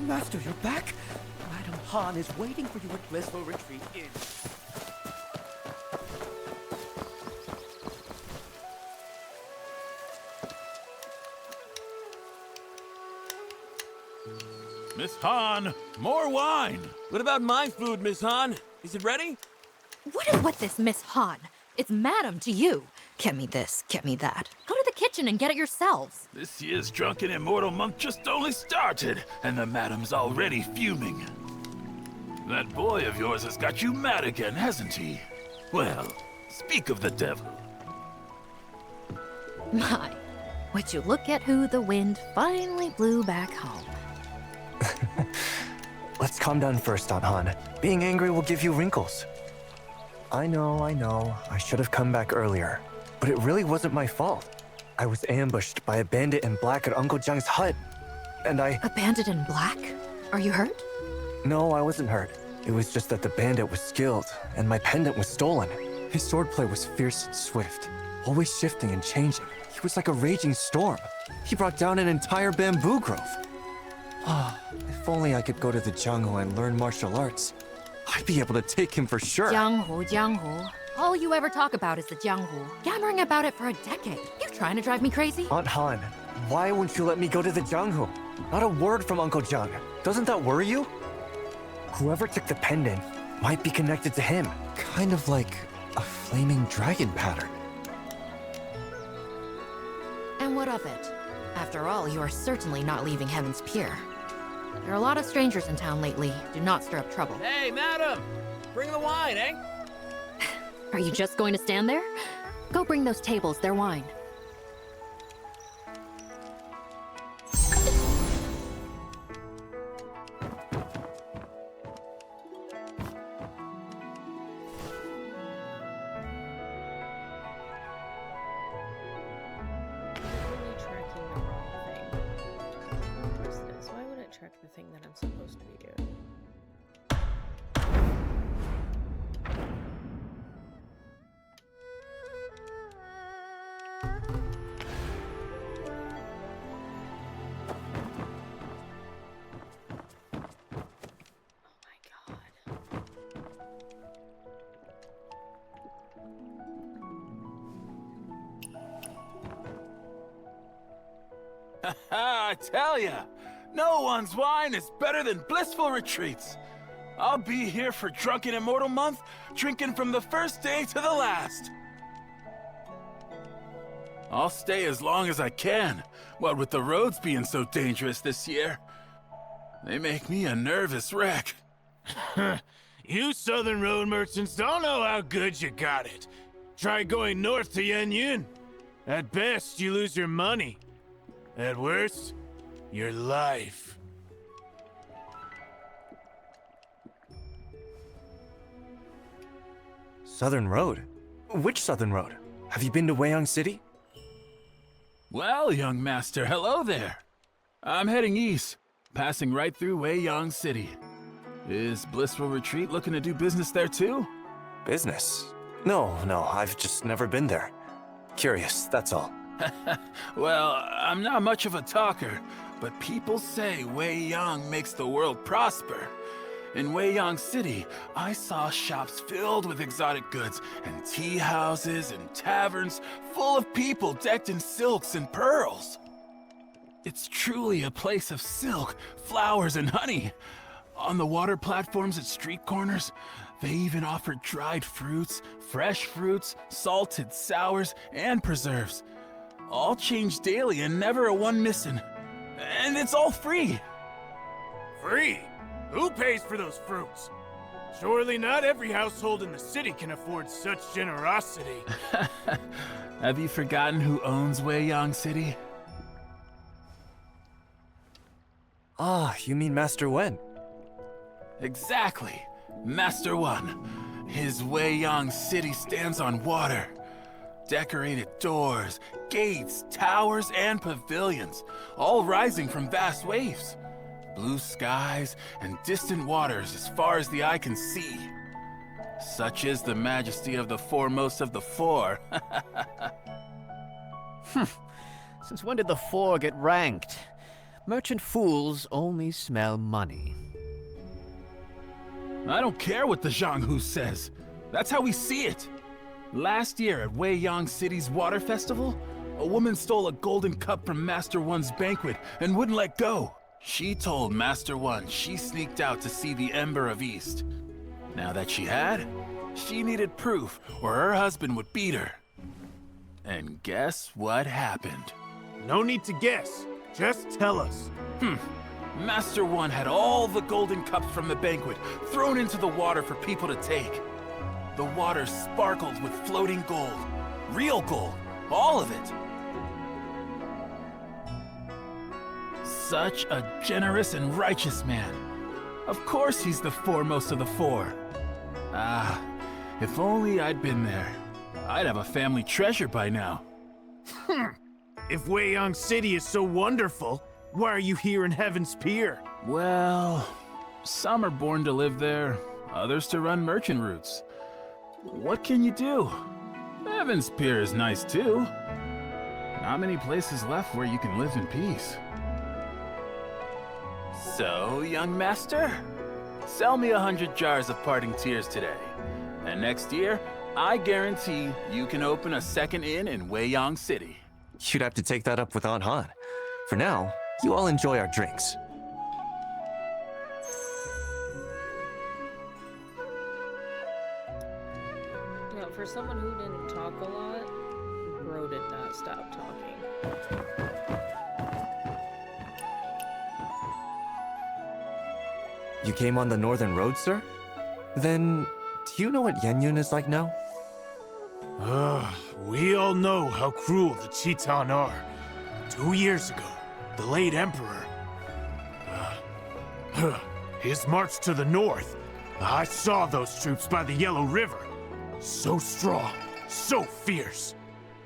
Master, you're back? Madam Han is waiting for you at Blissful Retreat Inn. Miss Han, more wine! What about my food, Miss Han? Is it ready? What is with this Miss Han? It's madam to you. Get me this, get me that. Go to the kitchen and get it yourselves. This year's Drunken Immortal Month just only started, and the madam's already fuming. That boy of yours has got you mad again, hasn't he? Well, speak of the devil. My, would you look at who the wind finally blew back home. Let's calm down first, Aunt Han. Being angry will give you wrinkles. I know. I should have come back earlier. But it really wasn't my fault. I was ambushed by a bandit in black at Uncle Jung's hut. And I... A bandit in black? Are you hurt? No, I wasn't hurt. It was just that the bandit was skilled, and my pendant was stolen. His swordplay was fierce and swift, always shifting and changing. He was like a raging storm. He brought down an entire bamboo grove. Ah, if only I could go to the jungle and learn martial arts. I'd be able to take him for sure. Jianghu. All you ever talk about is the Jianghu. Yammering about it for a decade. You trying to drive me crazy? Aunt Han, why won't you let me go to the Jianghu? Not a word from Uncle Jung. Doesn't that worry you? Whoever took the pendant might be connected to him. Kind of like a flaming dragon pattern. And what of it? After all, you are certainly not leaving Heaven's Pier. There are a lot of strangers in town lately. Do not stir up trouble. Hey, madam! Bring the wine, eh? Are you just going to stand there? Go bring those tables their wine. The thing that I'm supposed to be doing. Oh my god. I tell ya! No one's wine is better than Blissful Retreats. I'll be here for Drunken Immortal Month, drinking from the first day to the last. I'll stay as long as I can, what with the roads being so dangerous this year. They make me a nervous wreck. You southern road merchants don't know how good you got it. Try going north to Yanyin. At best, you lose your money. At worst, your life. Southern Road? Which Southern Road? Have you been to Weiyang City? Well, young master, hello there. I'm heading east, passing right through Weiyang City. Is Blissful Retreat looking to do business there too? Business? No, I've just never been there. Curious, that's all. Well, I'm not much of a talker, but people say Weiyang makes the world prosper. In Weiyang City, I saw shops filled with exotic goods, and tea houses and taverns full of people decked in silks and pearls. It's truly a place of silk, flowers, and honey. On the water platforms at street corners, they even offered dried fruits, fresh fruits, salted sours, and preserves. All changed daily and never a one missing. And it's all free. Free? Who pays for those fruits? Surely not every household in the city can afford such generosity. Have you forgotten who owns Weiyang City? Ah, you mean Master Wen? Exactly. Master One. His Weiyang City stands on water. Decorated doors, gates, towers, and pavilions, all rising from vast waves. Blue skies and distant waters as far as the eye can see. Such is the majesty of the foremost of the four. Since when did the four get ranked? Merchant fools only smell money. I don't care what the Zhanghu says. That's how we see it. Last year at Weiyang City's water festival, a woman stole a golden cup from Master One's banquet and wouldn't let go. She told Master One she sneaked out to see the Ember of East. Now that she had, she needed proof or her husband would beat her. And guess what happened? No need to guess. Just tell us. Master One had all the golden cups from the banquet thrown into the water for people to take. The water sparkled with floating gold. Real gold. All of it. Such a generous and righteous man. Of course he's the foremost of the four. Ah, if only I'd been there. I'd have a family treasure by now. If Weiyang City is so wonderful, why are you here in Heaven's Pier? Well, some are born to live there, others to run merchant routes. What can you do? Heaven's Pier is nice too. Not many places left where you can live in peace. So, young master, sell me 100 jars of parting tears today. And next year, I guarantee you can open a second inn in Weiyang City. You'd have to take that up with Aunt Han. For now, you all enjoy our drinks. Well, for someone who didn't talk a lot, bro did not stop talking. You came on the Northern Road, sir? Then, do you know what Yenyun is like now? We all know how cruel the Chitan are. 2 years ago, the late Emperor... his march to the north. I saw those troops by the Yellow River. So strong, so fierce.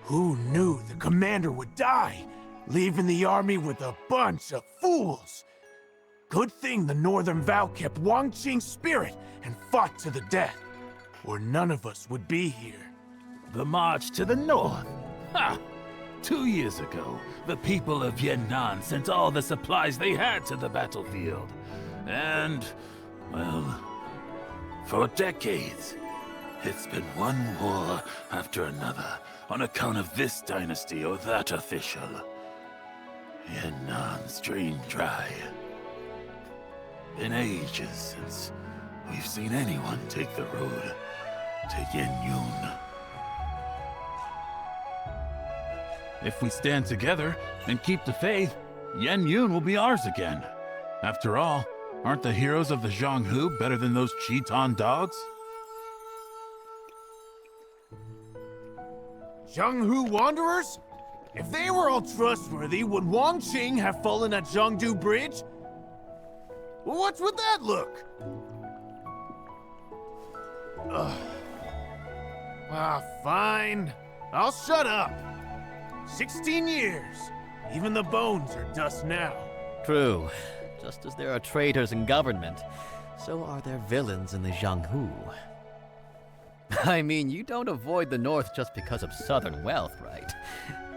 Who knew the commander would die, leaving the army with a bunch of fools? Good thing the Northern Vow kept Wang Qing's spirit and fought to the death, or none of us would be here. The march to the north? Ha! 2 years ago, the people of Yan'an sent all the supplies they had to the battlefield. And, well, for decades, it's been one war after another on account of this dynasty or that official. Yan'an's drained dry. Been ages since we've seen anyone take the road to Yenyun. If we stand together and keep the faith, Yenyun will be ours again. After all, aren't the heroes of the Zhanghu better than those Chitan dogs? Zhanghu Wanderers? If they were all trustworthy, would Wang Qing have fallen at Zhangdu Bridge? What's with that look? Fine. I'll shut up. 16 years. Even the bones are dust now. True. Just as there are traitors in government, so are there villains in the Zhanghu. I mean, you don't avoid the north just because of southern wealth, right?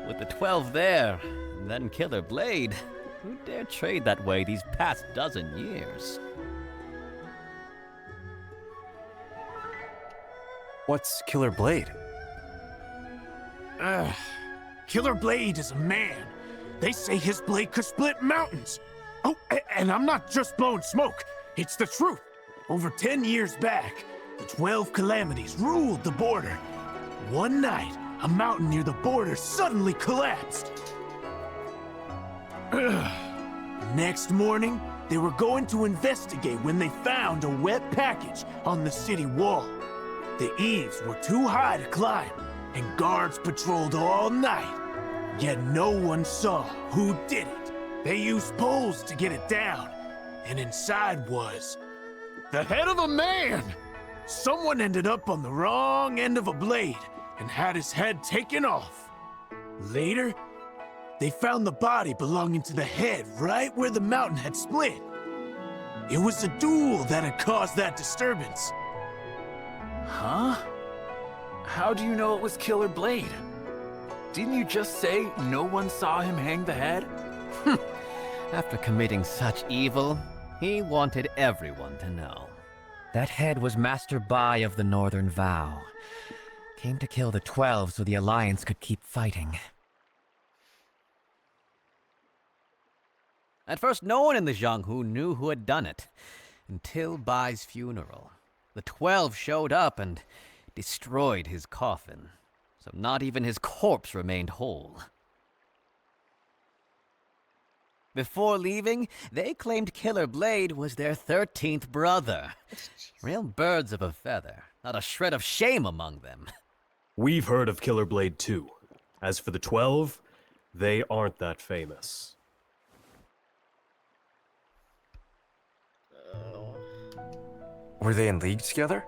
With the 12 there, and then KillerBlade, who dare trade that way these past dozen years? What's KillerBlade? KillerBlade is a man. They say his blade could split mountains. Oh, and I'm not just blowing smoke. It's the truth. Over 10 years back, the 12 calamities ruled the border. One night, a mountain near the border suddenly collapsed. Next morning, they were going to investigate when they found a wet package on the city wall. The eaves were too high to climb, and guards patrolled all night. Yet no one saw who did it. They used poles to get it down, and inside was the head of a man. Someone ended up on the wrong end of a blade and had his head taken off. Later, they found the body belonging to the head right where the mountain had split. It was a duel that had caused that disturbance. Huh? How do you know it was KillerBlade? Didn't you just say no one saw him hang the head? After committing such evil, he wanted everyone to know. That head was Master Bai of the Northern Vow. Came to kill the 12 so the Alliance could keep fighting. At first, no one in the Jianghu knew who had done it, until Bai's funeral. The 12 showed up and destroyed his coffin, so not even his corpse remained whole. Before leaving, they claimed KillerBlade was their 13th brother. Real birds of a feather, not a shred of shame among them. We've heard of KillerBlade too. As for the 12, they aren't that famous. Were they in league together?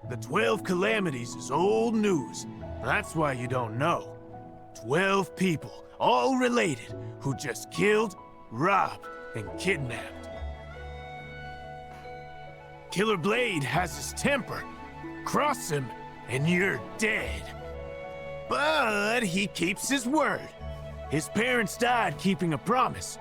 The 12 calamities is old news. That's why you don't know. 12 people, all related, who just killed, robbed, and kidnapped. KillerBlade has his temper. Cross him, and you're dead. But he keeps his word. His parents died keeping a promise.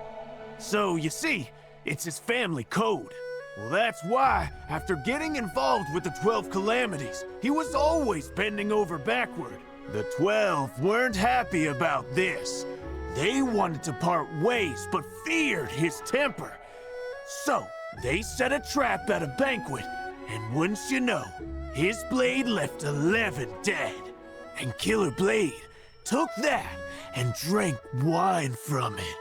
So, you see, it's his family code. Well, that's why, after getting involved with the 12 calamities, he was always bending over backward. The 12 weren't happy about this. They wanted to part ways, but feared his temper. So, they set a trap at a banquet, and wouldn't you know, his blade left 11 dead. And KillerBlade took that and drank wine from it.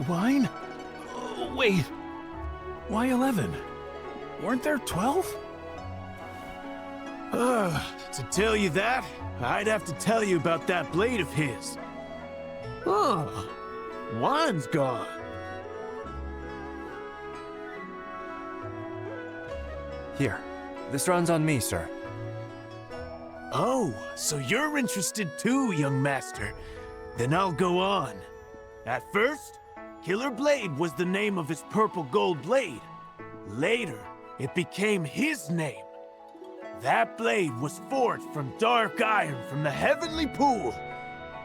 Wine? Wait. Why 11? Weren't there 12? To tell you that, I'd have to tell you about that blade of his. Wine's gone. Here, this runs on me, sir. Oh, so you're interested too, young master. Then I'll go on. At first, KillerBlade was the name of his purple gold blade. Later, it became his name. That blade was forged from dark iron from the heavenly pool.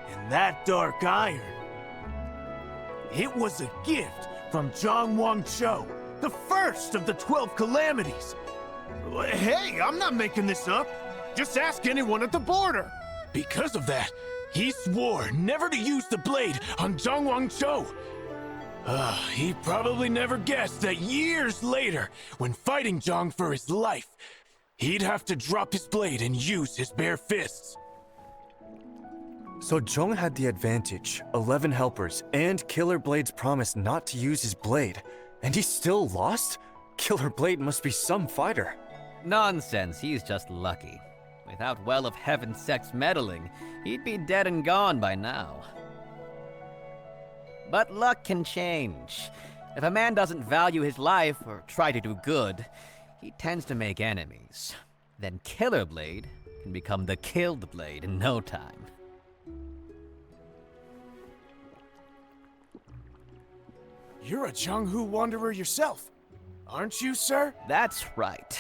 And that dark iron, it was a gift from Zhang Wangchou, the first of the 12 calamities. Hey, I'm not making this up. Just ask anyone at the border. Because of that, he swore never to use the blade on Zhang Wangchou. He probably never guessed that years later, when fighting Zhang for his life, he'd have to drop his blade and use his bare fists. So Zhong had the advantage, 11 helpers, and KillerBlade's promise not to use his blade, and he still lost? KillerBlade must be some fighter. Nonsense, he's just lucky. Without Well of Heaven sex meddling, he'd be dead and gone by now. But luck can change. If a man doesn't value his life or try to do good, he tends to make enemies. Then KillerBlade can become the killed blade in no time. You're a Jianghu wanderer yourself, aren't you, sir? That's right.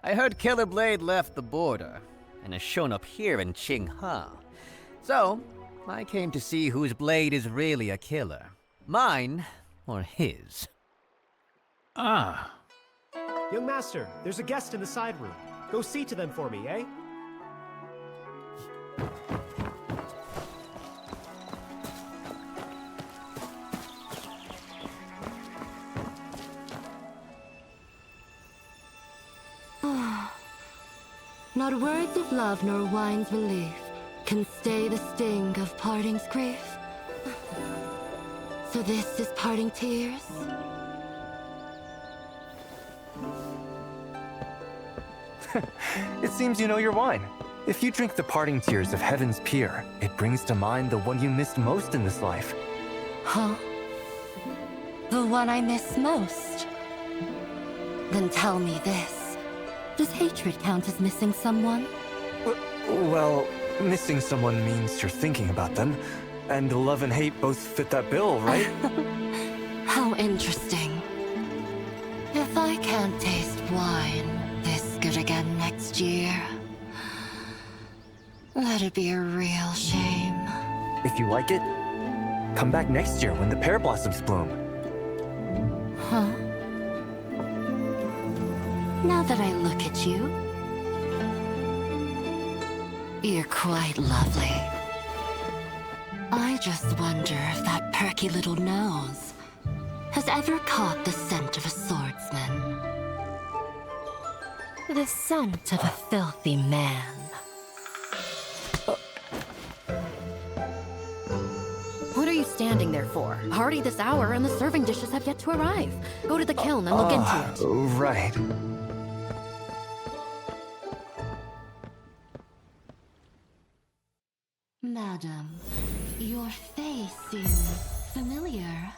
I heard KillerBlade left the border and has shown up here in Qinghe. So, I came to see whose blade is really a killer. Mine or his. Ah. Young master, there's a guest in the side room. Go see to them for me, eh? Not words of love nor wine's relief can stay the sting of parting's grief. So this is parting tears? It seems you know your wine. If you drink the parting tears of heaven's pier, it brings to mind the one you missed most in this life. Huh? The one I miss most? Then tell me this. Does hatred count as missing someone? Well, missing someone means you're thinking about them, and love and hate both fit that bill, right? How interesting. If I can't taste wine this good again next year, that'd be a real shame. If you like it, come back next year when the pear blossoms bloom. Huh? Now that I look at you, you're quite lovely. I just wonder if that perky little nose has ever caught the scent of a swordsman. The scent of a filthy man. What are you standing there for? Already this hour and the serving dishes have yet to arrive. Go to the kiln and look into it. Right. Madam, your face seems familiar.